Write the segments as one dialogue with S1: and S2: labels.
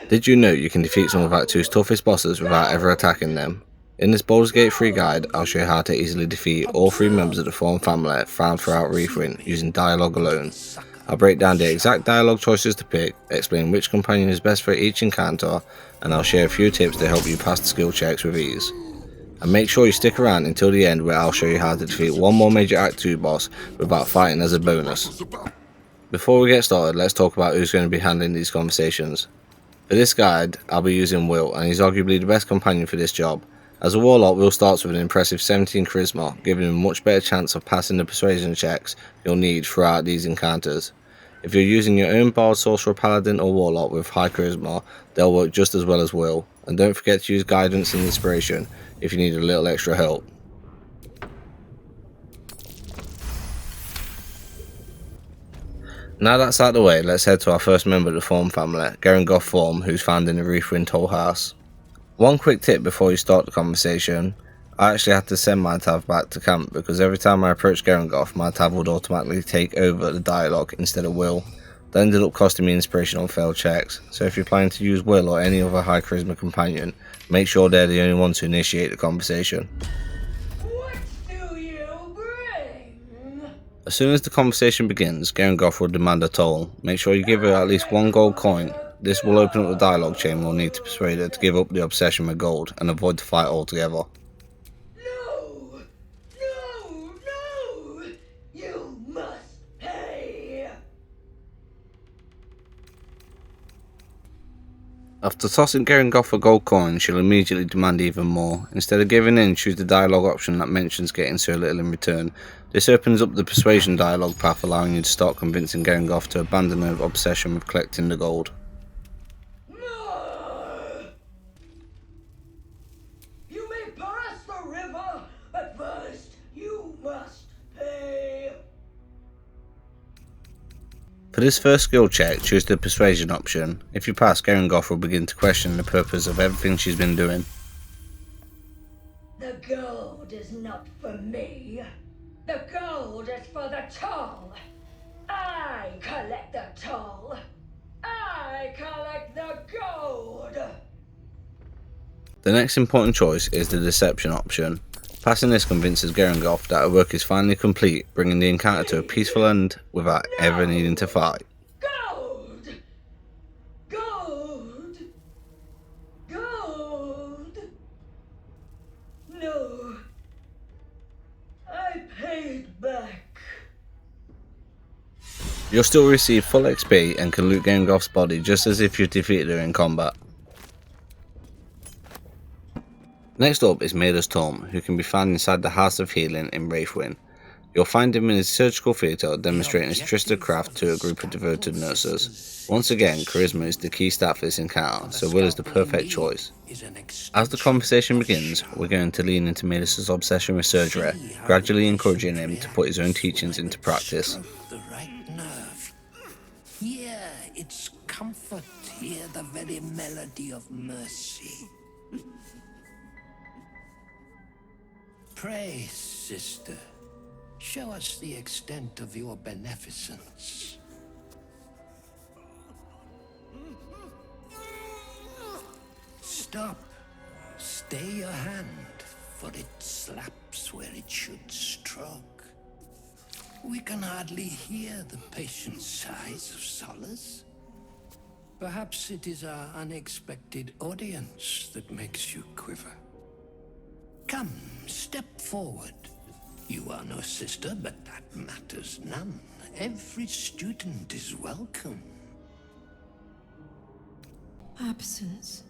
S1: Did you know you can defeat some of Act 2's toughest bosses without ever attacking them? In this Baldur's Gate 3 guide, I'll show you how to easily defeat all 3 members of the Thorm family found throughout Reefwind using dialogue alone. I'll break down the exact dialogue choices to pick, explain which companion is best for each encounter, and I'll share a few tips to help you pass the skill checks with ease. And make sure you stick around until the end where I'll show you how to defeat one more major Act 2 boss without fighting as a bonus. Before we get started, let's talk about who's going to be handling these conversations. For this guide, I'll be using Will, and he's arguably the best companion for this job. As a warlock, Will starts with an impressive 17 charisma, giving him a much better chance of passing the persuasion checks you'll need throughout these encounters. If you're using your own bard, sorcerer, paladin or warlock with high charisma, they'll work just as well as Will. And don't forget to use guidance and inspiration if you need a little extra help. Now that's out of the way, let's head to our first member of the Thorm family, Gerringothe Thorm, who's found in the Reefwind Tollhouse. One quick tip before you start the conversation: I actually had to send my Tav back to camp because every time I approached Gerringothe, my Tav would automatically take over the dialogue instead of Will. That ended up costing me inspiration on failed checks, so if you're planning to use Will or any other high charisma companion, make sure they're the only ones who initiate the conversation. As soon as the conversation begins, Gerringothe will demand a toll. Make sure you give her at least 1 gold coin. This will open up the dialogue chain we'll need to persuade her to give up the obsession with gold and avoid the fight altogether.
S2: No! No! No! You must pay!
S1: After tossing Gerringothe a gold coin, she'll immediately demand even more. Instead of giving in, choose the dialogue option that mentions getting so little in return. This opens up the persuasion dialogue path, allowing you to start convincing Gerringothe to abandon her obsession with collecting the gold.
S2: You may pass the river, but first you must pay.
S1: For this first skill check, choose the persuasion option. If you pass, Gerringothe will begin to question the purpose of everything she's been doing.
S2: The gold is not for me. The gold is for the toll. I collect the toll. I collect the gold.
S1: The next important choice is the deception option. Passing this convinces Gerringothe that her work is finally complete, bringing the encounter to a peaceful end without ever needing to fight.
S2: Gold! Gold! Gold! No. I paid back.
S1: You'll still receive full XP and can loot Gerringothe's body just as if you defeated her in combat. Next up is Malus Thorm, who can be found inside the House of Healing in Reefwind. You'll find him in his surgical theatre demonstrating his trickster craft to a group of devoted nurses. Once again, charisma is the key stat for this encounter, so Will is the perfect choice. As the conversation begins, we're going to lean into Malus's obsession with surgery, gradually encouraging him to put his own teachings into practice.
S3: The right nerve. Hear its comfort, hear the very melody of mercy. Pray, sister, show us the extent of your beneficence. Stop. Stay your hand, for it slaps where it should stroke. We can hardly hear the patient sighs of solace. Perhaps it is our unexpected audience that makes you quiver. Come, step forward. You are no sister, but that matters none. Every student is welcome.
S4: Absence.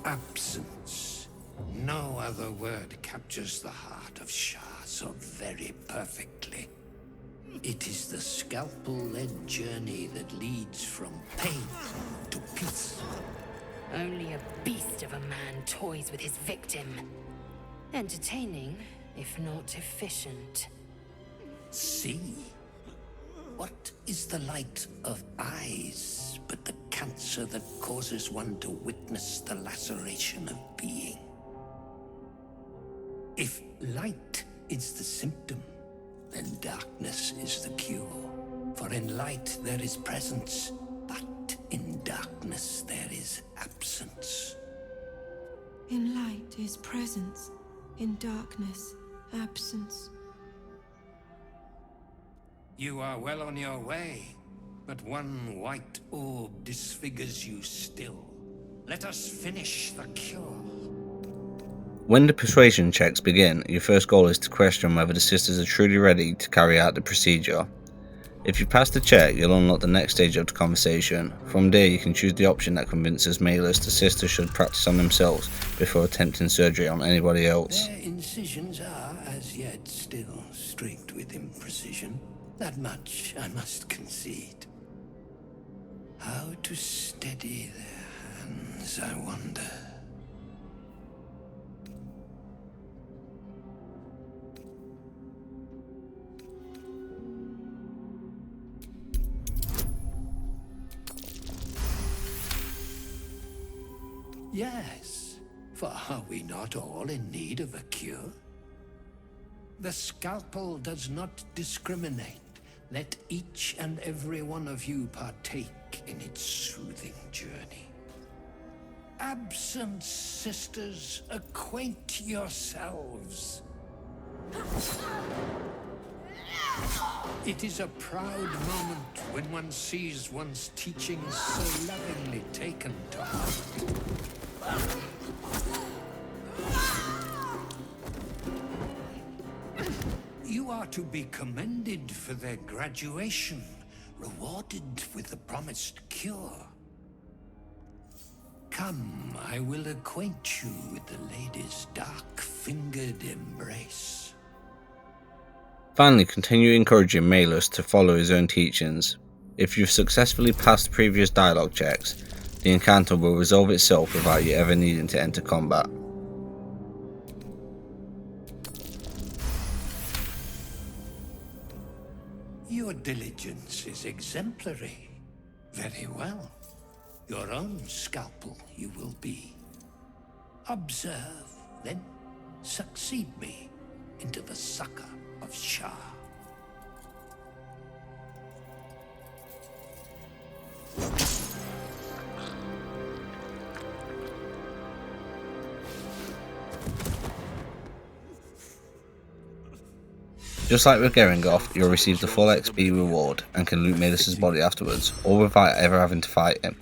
S3: Absence. No other word captures the heart of Shar so very perfectly. It is the scalpel-led journey that leads from pain to peace.
S4: Only a beast of a man toys with his victim. Entertaining, if not efficient.
S3: See? What is the light of eyes but the cancer that causes one to witness the laceration of being? If light is the symptom, then darkness is the cure. For in light there is presence, but in
S5: to his presence in darkness, absence.
S3: You are well on your way, but one white orb disfigures you still. Let us finish the cure.
S1: When the persuasion checks begin, your first goal is to question whether the sisters are truly ready to carry out the procedure. If you pass the check, you'll unlock the next stage of the conversation. From there, you can choose the option that convinces Malus the sisters should practice on themselves before attempting surgery on anybody else.
S3: Their incisions are, as yet, still streaked with imprecision. That much I must concede. How to steady their hands, I wonder. Yes, for are we not all in need of a cure? The scalpel does not discriminate. Let each and every one of you partake in its soothing journey. Absent sisters, acquaint yourselves. It is a proud moment when one sees one's teachings so lovingly taken to heart. You are to be commended for their graduation, rewarded with the promised cure. Come, I will acquaint you with the lady's dark-fingered embrace.
S1: Finally, continue encouraging Malus to follow his own teachings. If you've successfully passed previous dialogue checks, the encounter will resolve itself without you ever needing to enter combat.
S3: Your diligence is exemplary. Very well. Your own scalpel you will be. Observe, then succeed me into the succor of Shar.
S1: Just like with Gerringothe, you'll receive the full XP reward and can loot Malus's body afterwards, all without ever having to fight him.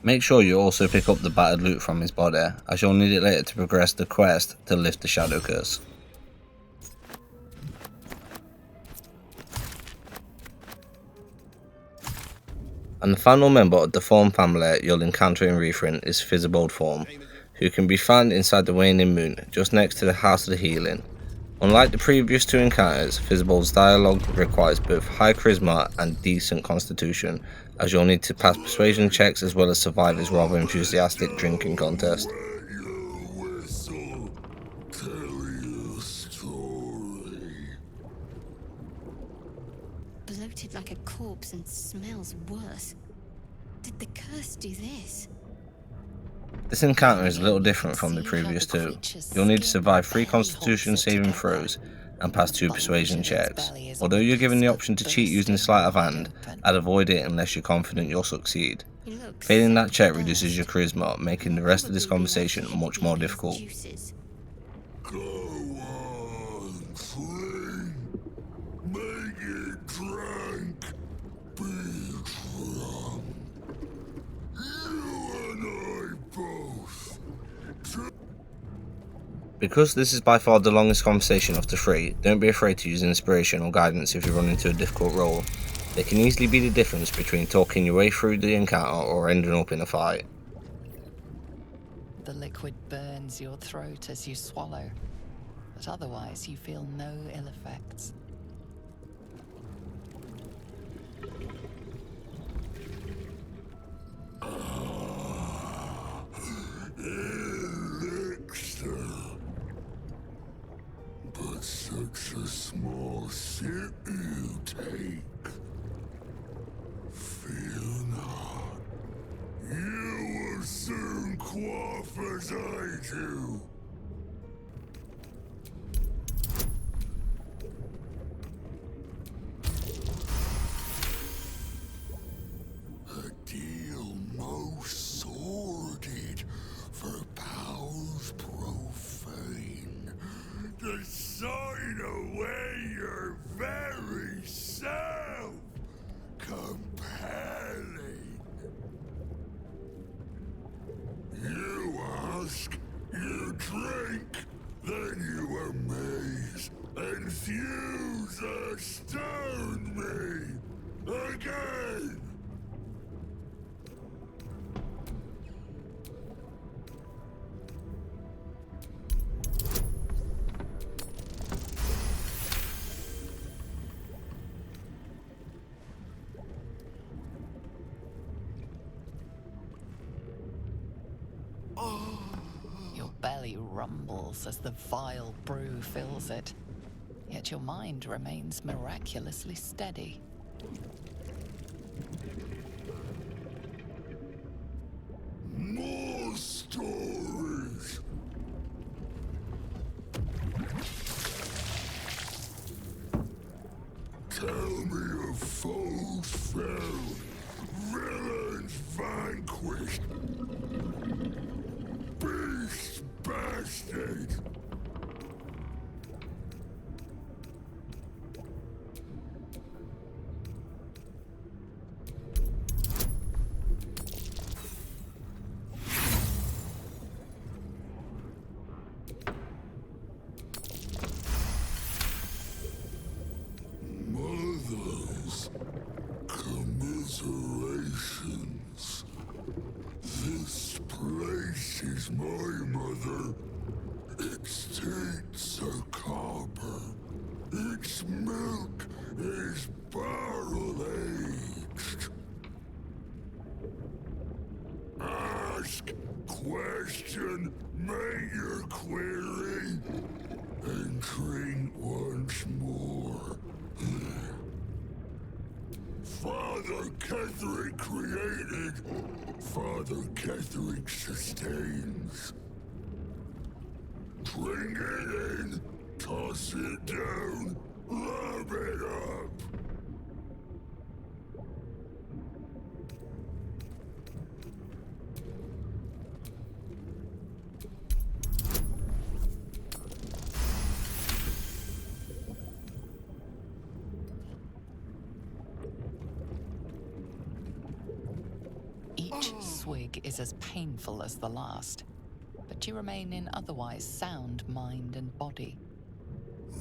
S1: Make sure you also pick up the battered loot from his body, as you'll need it later to progress the quest to lift the Shadow Curse. And the final member of the Thorm family you'll encounter in Refrin is Thisobald Thorm, who can be found inside the Waning Moon, just next to the House of the Healing. Unlike the previous two encounters, Thisobald's dialogue requires both high charisma and decent constitution, as you'll need to pass persuasion checks as well as survive his rather enthusiastic drinking contest.
S4: Bloated like a corpse and smells worse. Did the curse do this?
S1: This encounter is a little different from the previous two. You'll need to survive 3 constitution saving throws and pass 2 persuasion checks. Although you're given the option to cheat using sleight of hand, I'd avoid it unless you're confident you'll succeed. Failing that check reduces your charisma, making the rest of this conversation much more difficult.
S6: Go on, drink. Make it drink. Be drunk. You and I both.
S1: Because this is by far the longest conversation of the 3, don't be afraid to use inspiration or guidance if you run into a difficult role. They can easily be the difference between talking your way through the encounter or ending up in a fight.
S7: The liquid burns your throat as you swallow, but otherwise you feel no ill effects.
S6: Elixir. But such a small sip you take. Fear not. You will soon quaff as I do. A deal most sordid for powers profound. your very self compelling. You ask, you drink, then you amaze, enthuse, astound me again.
S7: Your belly rumbles as the vile brew fills it, yet your mind remains miraculously steady.
S6: More stories. Tell me of foes fell, villains vanquished, beasts bastard. Mothers, commiserations. This place is my mother. Its teats are copper. Its milk is barrel-aged. Ask, question, make your query, and drink once more. Father Ketherick created, Father Ketherick sustains. Bring it in, toss it down, lap it up.
S7: Each swig is as painful as the last, but you remain in otherwise sound mind and body.
S6: I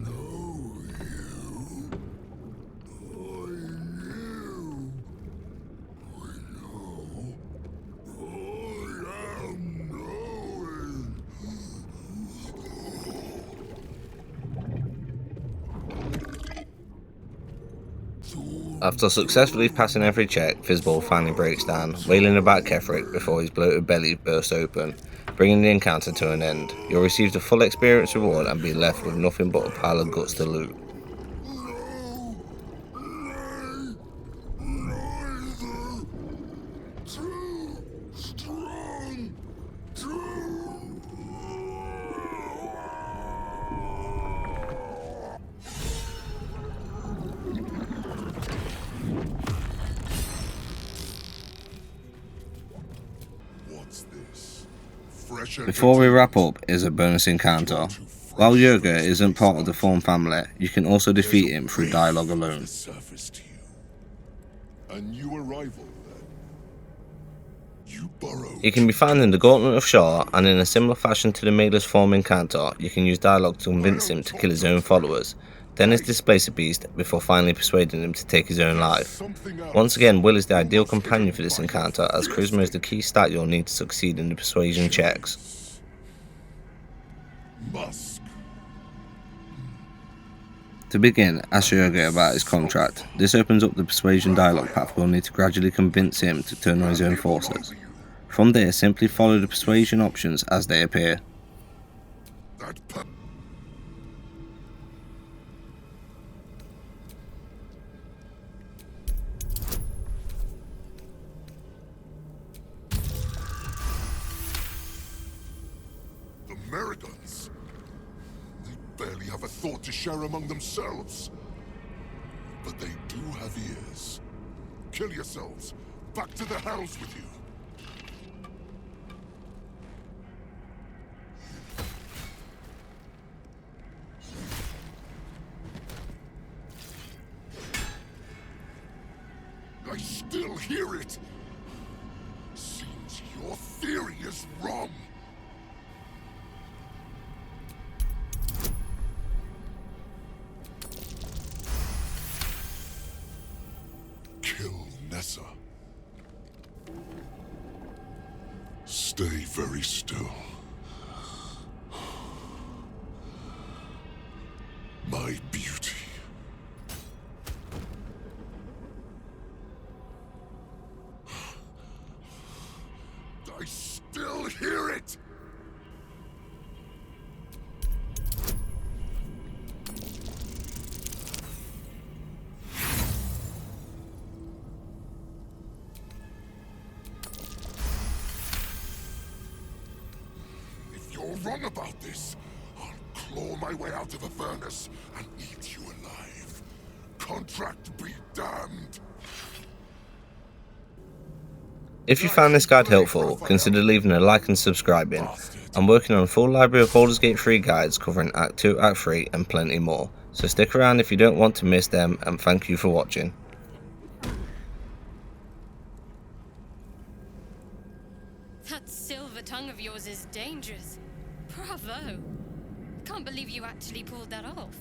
S6: know you. I know. I am knowing.
S1: After successfully passing every check, Thisobald finally breaks down, wailing about Ketherick before his bloated belly bursts open, bringing the encounter to an end. You'll receive the full experience reward and be left with nothing but a pile of guts to loot.
S6: Neither. Too strong. What's this? Fresh
S1: Before we wrap up is a bonus encounter. While Yurgir isn't part of the Thorm family, you can also defeat him through dialogue alone.
S6: Surface to you. A new arrival, then. You burrowed.
S1: He can be found in the Gauntlet of Shar, and in a similar fashion to the Malus Thorm encounter, you can use dialogue to convince him to kill his own followers, then displace a beast before finally persuading him to take his own life. Once again, Will is the ideal companion for this encounter, as charisma is the key stat you'll need to succeed in the persuasion checks.
S6: Musk.
S1: To begin, ask Yurgir about his contract. This opens up the persuasion dialogue path we'll need to gradually convince him to turn on his own forces. From there, simply follow the persuasion options as they appear.
S6: The Merigons. They barely have a thought to share among themselves. But they do have ears. Kill yourselves. Back to the house with you. I still hear it. Seems your theory is wrong. Kill Nessa. Stay very still. My beauty. I still hear it! If you're wrong about this, I'll claw my way out of the furnace and eat you alive. Contract be damned!
S1: If you found this guide helpful, consider leaving a like and subscribing. I'm working on a full library of Baldur's Gate 3 guides covering Act 2, Act 3 and plenty more, so stick around if you don't want to miss them, and thank you for watching.
S8: That silver tongue of yours is dangerous. Bravo! Can't believe you actually pulled that off.